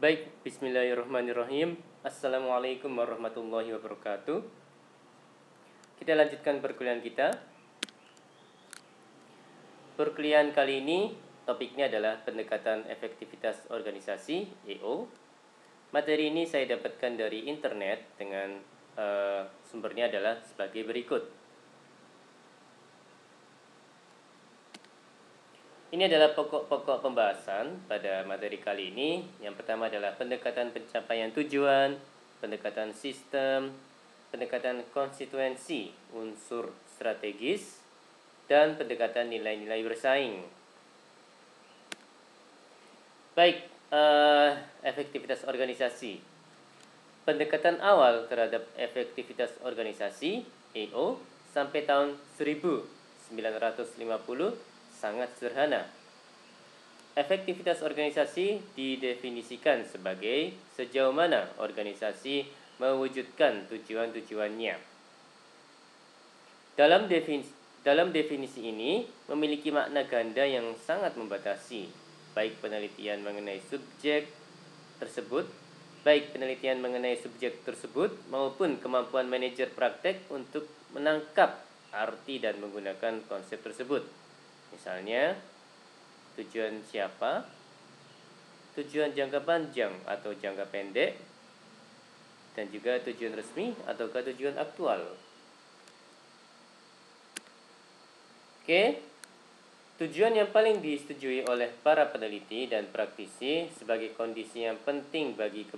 Baik, bismillahirrahmanirrahim. Assalamualaikum warahmatullahi wabarakatuh. Kita lanjutkan perkuliahan kita. Perkuliahan kali ini topiknya adalah pendekatan efektivitas organisasi (EO). Materi ini saya dapatkan dari internet dengan sumbernya adalah sebagai berikut. Ini adalah pokok-pokok pembahasan pada materi kali ini. Yang pertama adalah pendekatan pencapaian tujuan, pendekatan sistem, pendekatan konstituensi unsur strategis, dan pendekatan nilai-nilai bersaing. Baik, efektivitas organisasi. Pendekatan awal terhadap efektivitas organisasi (EO) sampai tahun 1950 sangat sederhana. Efektivitas organisasi didefinisikan sebagai sejauh mana organisasi mewujudkan tujuan-tujuannya. Dalam definisi ini memiliki makna ganda yang sangat membatasi, baik penelitian mengenai subjek tersebut maupun kemampuan manajer praktek untuk menangkap arti dan menggunakan konsep tersebut. Misalnya, tujuan siapa, tujuan jangka panjang atau jangka pendek, dan juga tujuan resmi ataukah tujuan aktual. Oke, tujuan yang paling disetujui oleh para peneliti dan praktisi sebagai kondisi yang penting bagi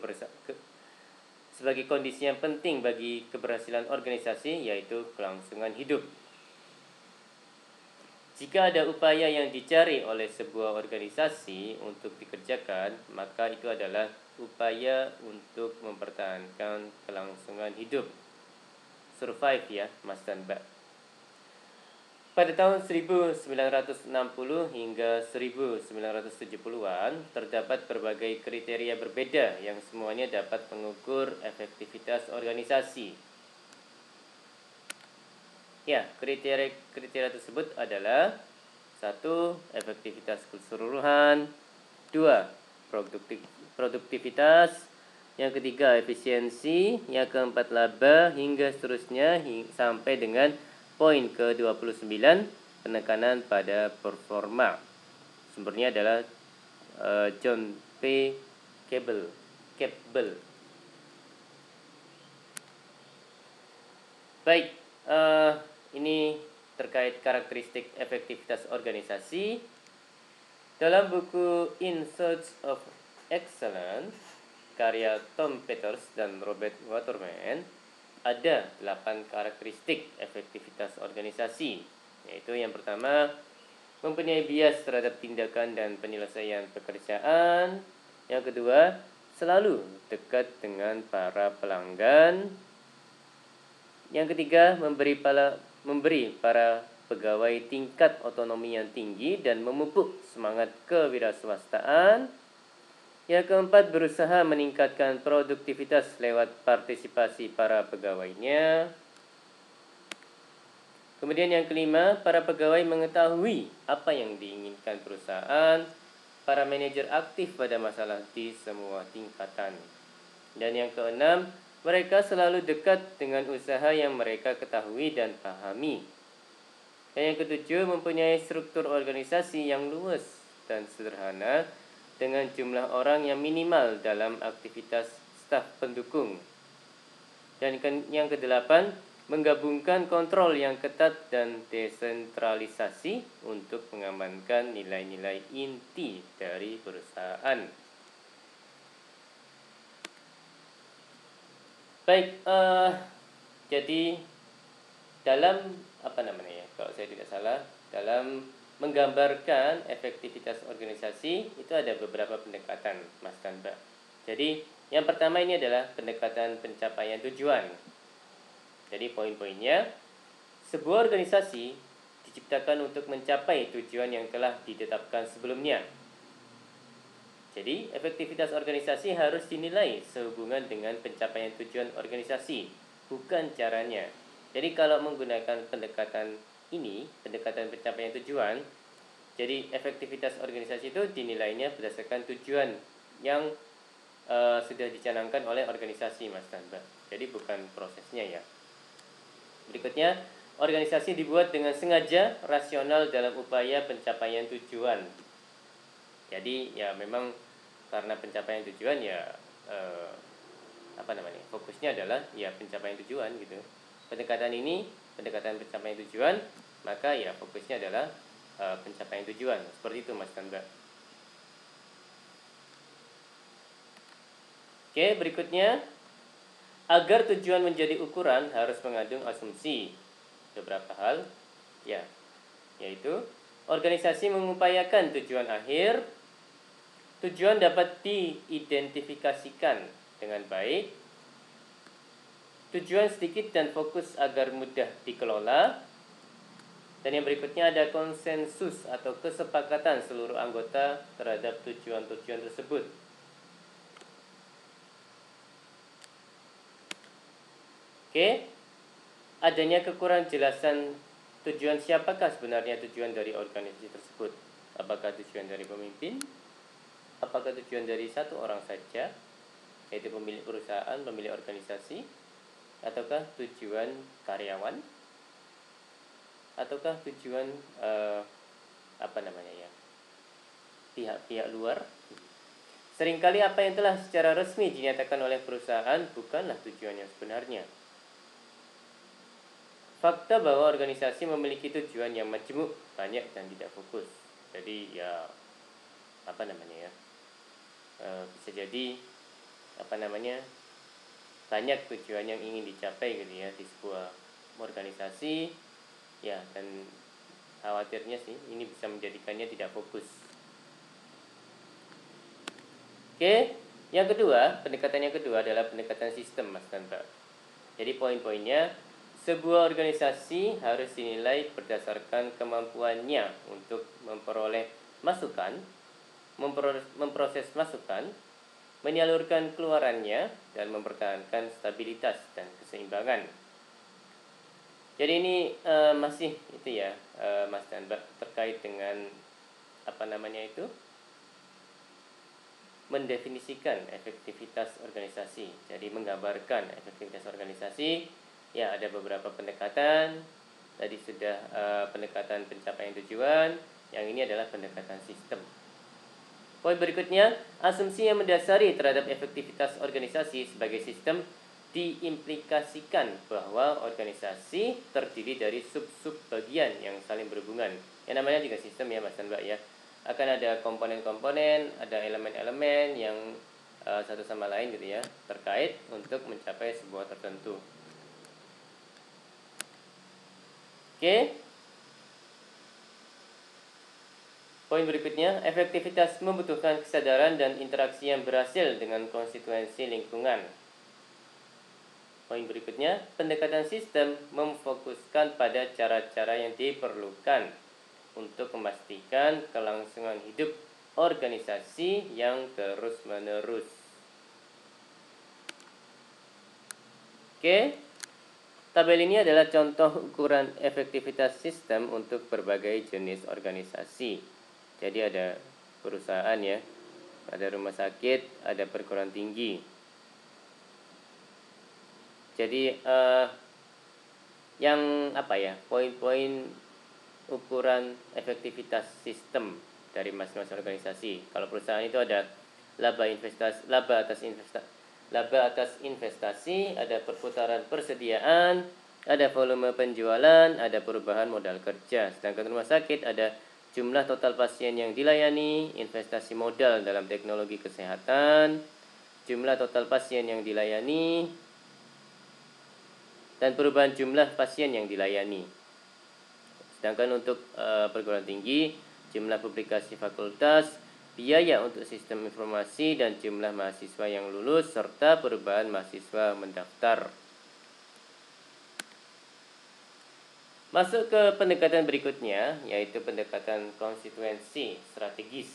keberhasilan organisasi yaitu kelangsungan hidup. Jika ada upaya yang dicari oleh sebuah organisasi untuk dikerjakan, maka itu adalah upaya untuk mempertahankan kelangsungan hidup. Survive ya, Mas dan Mbak. Pada tahun 1960 hingga 1970-an, terdapat berbagai kriteria berbeda yang semuanya dapat mengukur efektivitas organisasi. Ya, kriteria tersebut adalah 1. Efektivitas keseluruhan, 2. Produktivitas, yang ketiga efisiensi, yang keempat laba, hingga seterusnya sampai dengan poin ke-29, penekanan pada performa. Sumbernya adalah John P. Cable. Baik, ini terkait karakteristik efektivitas organisasi. Dalam buku In Search of Excellence karya Tom Peters dan Robert Waterman, ada 8 karakteristik efektivitas organisasi, yaitu yang pertama, mempunyai bias terhadap tindakan dan penyelesaian pekerjaan. Yang kedua, selalu dekat dengan para pelanggan. Yang ketiga, memberi para pegawai tingkat otonomi yang tinggi dan memupuk semangat kewirausahaan. Yang keempat, berusaha meningkatkan produktivitas lewat partisipasi para pegawainya. Kemudian yang kelima, para pegawai mengetahui apa yang diinginkan perusahaan. Para manajer aktif pada masalah di semua tingkatan. Dan yang keenam, mereka selalu dekat dengan usaha yang mereka ketahui dan pahami. Dan yang ketujuh, mempunyai struktur organisasi yang luas dan sederhana dengan jumlah orang yang minimal dalam aktivitas staf pendukung. Dan yang kedelapan, menggabungkan kontrol yang ketat dan desentralisasi untuk mengamankan nilai-nilai inti dari perusahaan. Baik, jadi dalam kalau saya tidak salah, dalam menggambarkan efektivitas organisasi itu ada beberapa pendekatan, Mas dan Mbak. Jadi yang pertama ini adalah pendekatan pencapaian tujuan. Jadi poin-poinnya, sebuah organisasi diciptakan untuk mencapai tujuan yang telah ditetapkan sebelumnya. Jadi efektivitas organisasi harus dinilai sehubungan dengan pencapaian tujuan organisasi, bukan caranya. Jadi kalau menggunakan pendekatan pencapaian tujuan, jadi efektivitas organisasi itu dinilainya berdasarkan tujuan yang sudah dicanangkan oleh organisasi, Mas Tanba. Jadi bukan prosesnya ya. Berikutnya, organisasi dibuat dengan sengaja, rasional dalam upaya pencapaian tujuan. Jadi ya memang karena pencapaian tujuan ya fokusnya adalah ya pencapaian tujuan gitu. Pendekatan ini, pendekatan pencapaian tujuan, maka ya fokusnya adalah pencapaian tujuan. Seperti itu, Mas Tanba. Oke, berikutnya, agar tujuan menjadi ukuran harus mengandung asumsi beberapa hal, ya, yaitu organisasi mengupayakan tujuan akhir. Tujuan dapat diidentifikasikan dengan baik. Tujuan sedikit dan fokus agar mudah dikelola. Dan yang berikutnya ada konsensus atau kesepakatan seluruh anggota terhadap tujuan-tujuan tersebut. Oke, adanya kekurangan jelasan tujuan siapakah sebenarnya tujuan dari organisasi tersebut. Apakah tujuan dari pemimpin? Apakah tujuan dari satu orang saja, yaitu pemilik perusahaan, pemilik organisasi? Ataukah tujuan karyawan? Ataukah tujuan pihak-pihak luar? Seringkali apa yang telah secara resmi dinyatakan oleh perusahaan bukanlah tujuan yang sebenarnya. Fakta bahwa organisasi memiliki tujuan yang majmuk, banyak dan tidak fokus. Jadi ya bisa jadi banyak tujuan yang ingin dicapai gitu ya di sebuah organisasi ya, dan khawatirnya sih ini bisa menjadikannya tidak fokus. Oke, yang kedua, pendekatan yang kedua adalah pendekatan sistem, Mas Tanpa. Jadi poin-poinnya, sebuah organisasi harus dinilai berdasarkan kemampuannya untuk memperoleh masukan, memproses masukan, menyalurkan keluarannya, dan mempertahankan stabilitas dan keseimbangan. Jadi ini masih itu ya, Mas Tanba, terkait dengan mendefinisikan efektivitas organisasi. Jadi menggambarkan efektivitas organisasi, ya ada beberapa pendekatan. Tadi sudah pendekatan pencapaian tujuan, yang ini adalah pendekatan sistem. Poin berikutnya, asumsi yang mendasari terhadap efektivitas organisasi sebagai sistem diimplikasikan bahwa organisasi terdiri dari sub-sub bagian yang saling berhubungan. Yang namanya juga sistem ya, Mas dan Mbak ya. Akan ada komponen-komponen, ada elemen-elemen yang satu sama lain gitu ya, terkait untuk mencapai sebuah tertentu. Oke. Poin berikutnya, efektivitas membutuhkan kesadaran dan interaksi yang berhasil dengan konstituensi lingkungan. Poin berikutnya, pendekatan sistem memfokuskan pada cara-cara yang diperlukan untuk memastikan kelangsungan hidup organisasi yang terus-menerus. Oke, tabel ini adalah contoh ukuran efektivitas sistem untuk berbagai jenis organisasi. Jadi ada perusahaan ya, ada rumah sakit, ada perguruan tinggi. Jadi poin-poin ukuran efektivitas sistem dari masing-masing organisasi. Kalau perusahaan itu ada laba atas investasi, ada perputaran persediaan, ada volume penjualan, ada perubahan modal kerja. Sedangkan rumah sakit ada jumlah total pasien yang dilayani, investasi modal dalam teknologi kesehatan, jumlah total pasien yang dilayani, dan perubahan jumlah pasien yang dilayani. Sedangkan untuk perguruan tinggi, jumlah publikasi fakultas, biaya untuk sistem informasi, dan jumlah mahasiswa yang lulus, serta perubahan mahasiswa mendaftar. Masuk ke pendekatan berikutnya, yaitu pendekatan konstituensi strategis.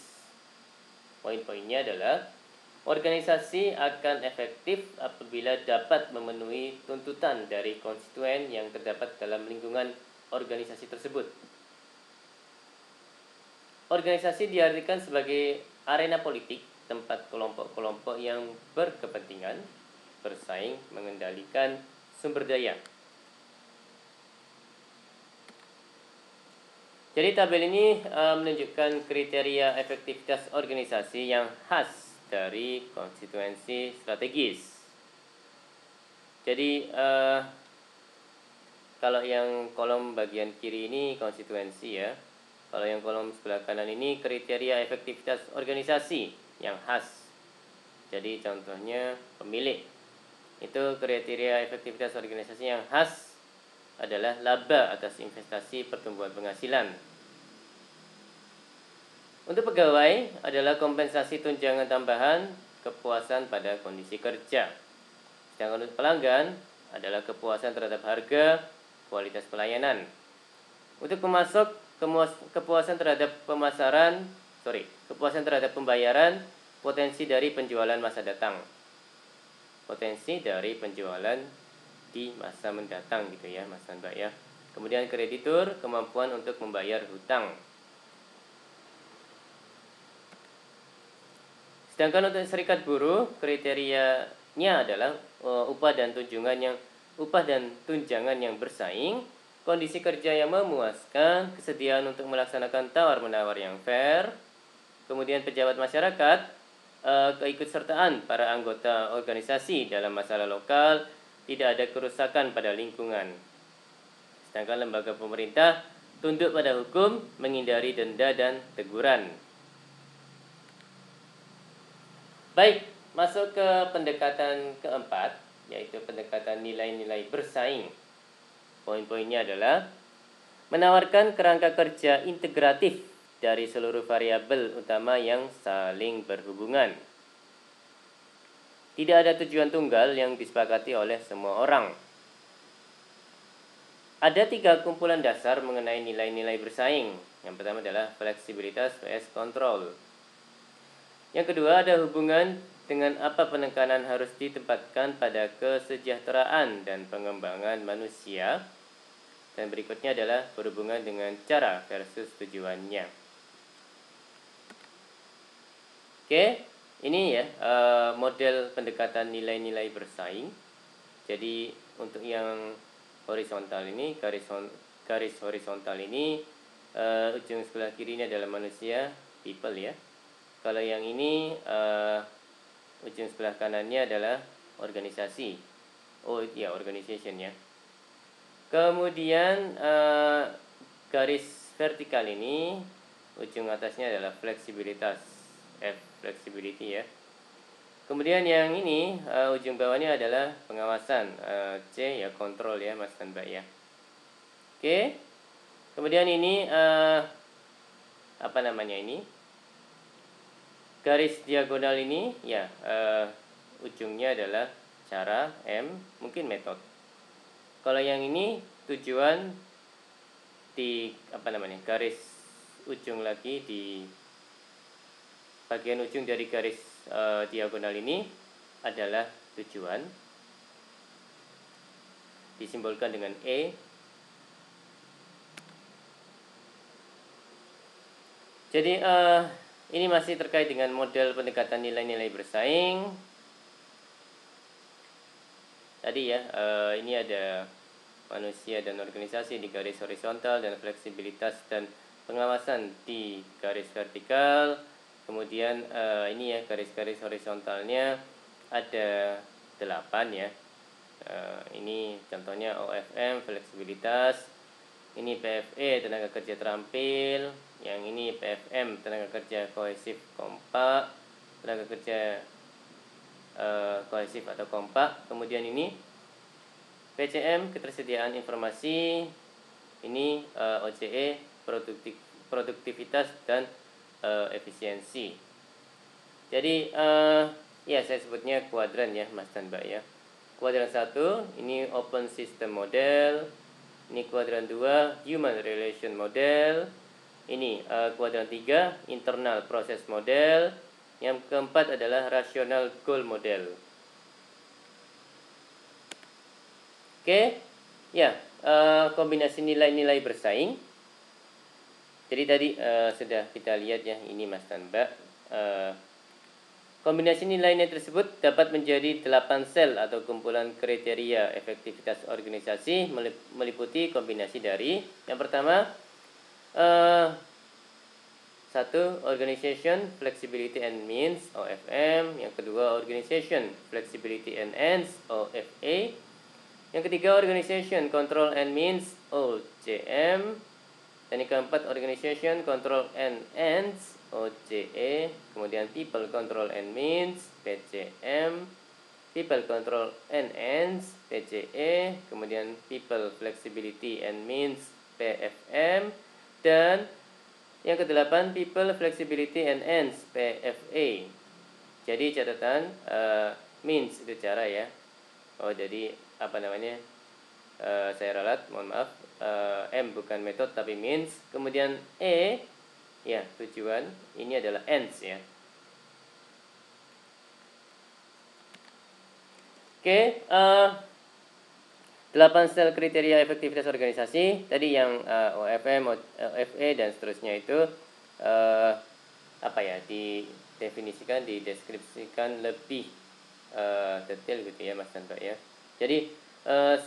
Poin-poinnya adalah, organisasi akan efektif apabila dapat memenuhi tuntutan dari konstituen yang terdapat dalam lingkungan organisasi tersebut. Organisasi diartikan sebagai arena politik tempat kelompok-kelompok yang berkepentingan bersaing mengendalikan sumber daya. Jadi tabel ini menunjukkan kriteria efektivitas organisasi yang khas dari konstituensi strategis. Jadi kalau yang kolom bagian kiri ini konstituensi ya. Kalau yang kolom sebelah kanan ini kriteria efektivitas organisasi yang khas. Jadi contohnya pemilik. Itu kriteria efektivitas organisasi yang khas adalah laba atas investasi pertumbuhan penghasilan. Untuk pegawai adalah kompensasi tunjangan tambahan kepuasan pada kondisi kerja. Sedangkan untuk pelanggan adalah kepuasan terhadap harga, kualitas pelayanan. Untuk pemasok, kepuasan terhadap kepuasan terhadap pembayaran, potensi dari penjualan masa datang. Potensi dari penjualan di masa mendatang gitu ya, Mas dan Mbak ya. Kemudian kreditur, kemampuan untuk membayar hutang. Sedangkan untuk serikat buruh, kriterianya adalah upah dan tunjangan yang bersaing, kondisi kerja yang memuaskan, kesediaan untuk melaksanakan tawar-menawar yang fair, kemudian pejabat masyarakat, keikutsertaan para anggota organisasi dalam masalah lokal, tidak ada kerusakan pada lingkungan. Sedangkan lembaga pemerintah tunduk pada hukum, menghindari denda dan teguran. Baik, masuk ke pendekatan keempat, yaitu pendekatan nilai-nilai bersaing. Poin-poinnya adalah menawarkan kerangka kerja integratif dari seluruh variabel utama yang saling berhubungan. Tidak ada tujuan tunggal yang disepakati oleh semua orang. Ada 3 kumpulan dasar mengenai nilai-nilai bersaing. Yang pertama adalah fleksibilitas vs kontrol. Yang kedua ada hubungan dengan apa penekanan harus ditempatkan pada kesejahteraan dan pengembangan manusia. Dan berikutnya adalah berhubungan dengan cara versus tujuannya. Oke, ini ya model pendekatan nilai-nilai bersaing. Jadi untuk yang horizontal ini, garis horizontal ini, ujung sebelah kiri ini adalah manusia, people ya. Kalau yang ini ujung sebelah kanannya adalah organisasi. Oh iya, organization ya. Kemudian garis vertikal ini ujung atasnya adalah fleksibilitas, flexibility ya. Kemudian yang ini ujung bawahnya adalah pengawasan, C ya kontrol ya Mas dan Mbak ya. Oke. Kemudian ini apa namanya ini? Garis diagonal ini ya ujungnya adalah cara, M mungkin metode. Kalau yang ini tujuan di garis ujung lagi di bagian ujung dari garis diagonal ini adalah tujuan, disimbolkan dengan E. Jadi ini masih terkait dengan model pendekatan nilai-nilai bersaing. Tadi ya, ini ada manusia dan organisasi di garis horizontal dan fleksibilitas dan pengawasan di garis vertikal. Kemudian ini ya garis-garis horizontalnya ada 8 ya. Ini contohnya OFM fleksibilitas, ini PFE tenaga kerja terampil, yang ini PFM tenaga kerja kohesif kompak, tenaga kerja kohesif atau kompak. Kemudian ini PCM ketersediaan informasi, ini OCE produktivitas dan efisiensi. Jadi ya saya sebutnya kuadran ya Mas dan Mbak ya. Kuadran 1 ini open system model, ini kuadran 2 human relation model, ini kuadran 3 internal process model, yang keempat adalah rational goal model. Oke, ya kombinasi nilai-nilai bersaing. Jadi tadi sudah kita lihat ya, ini Mas dan Mbak Kombinasi nilai-nilai tersebut dapat menjadi 8 sel atau kumpulan kriteria efektivitas organisasi meliputi kombinasi dari yang pertama satu, Organization Flexibility and Means (OFM). Yang kedua, Organization Flexibility and Ends (OFA). Yang ketiga, Organization Control and Means (OCM). Dan yang keempat, Organization Control and Ends (OCE). Kemudian People Control and Means (PCM). People Control and Ends (PCE). Kemudian People Flexibility and Means (PFM). Dan yang kedelapan, People Flexibility and Ends (PFA). Jadi catatan means itu cara ya. Oh, jadi apa namanya? Saya ralat, mohon maaf. M bukan metode tapi means. Kemudian E ya tujuan. Ini adalah ends ya. Oke, 8 sel kriteria efektivitas organisasi. Tadi yang OFM, OFA dan seterusnya itu apa ya, didefinisikan, dideskripsikan lebih detail gitu ya Mas Tanto ya. Jadi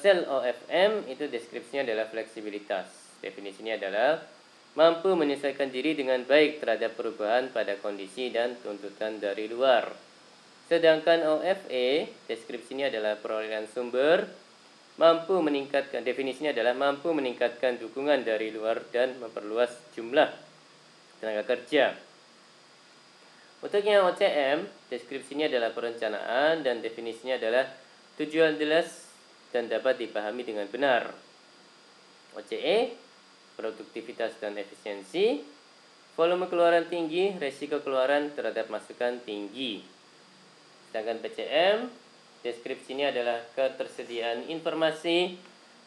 sel OFM itu deskripsinya adalah fleksibilitas. Definisinya adalah mampu menyesuaikan diri dengan baik terhadap perubahan pada kondisi dan tuntutan dari luar. Sedangkan OFA deskripsinya adalah perolehan sumber, definisinya adalah mampu meningkatkan dukungan dari luar dan memperluas jumlah tenaga kerja. Untuk yang OCM, deskripsinya adalah perencanaan dan definisinya adalah tujuan jelas dan dapat dipahami dengan benar. OCE, produktivitas dan efisiensi, volume keluaran tinggi, resiko keluaran terhadap masukan tinggi. Sedangkan PCM, deskripsinya adalah ketersediaan informasi,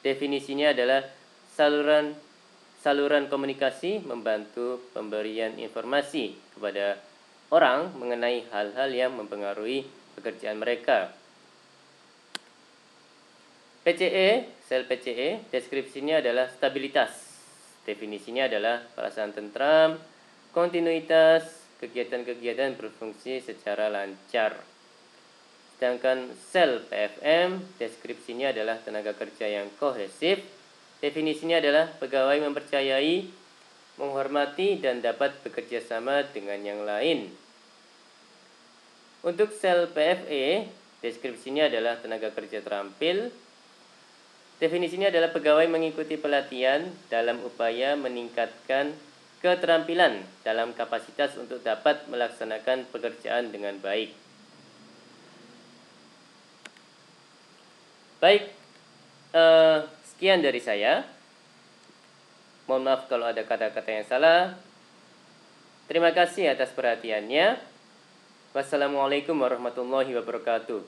definisinya adalah saluran komunikasi membantu pemberian informasi kepada orang mengenai hal-hal yang mempengaruhi pekerjaan mereka. PCE, sel PCE, deskripsinya adalah stabilitas. Definisinya adalah perasaan tentram, kontinuitas, kegiatan-kegiatan berfungsi secara lancar. Sedangkan sel PFM, deskripsinya adalah tenaga kerja yang kohesif. Definisinya adalah pegawai mempercayai, menghormati, dan dapat bekerja sama dengan yang lain. Untuk sel PFE, deskripsinya adalah tenaga kerja terampil. Definisinya adalah pegawai mengikuti pelatihan dalam upaya meningkatkan keterampilan dalam kapasitas untuk dapat melaksanakan pekerjaan dengan baik. Baik, sekian dari saya. Mohon maaf kalau ada kata-kata yang salah. Terima kasih atas perhatiannya. Wassalamualaikum warahmatullahi wabarakatuh.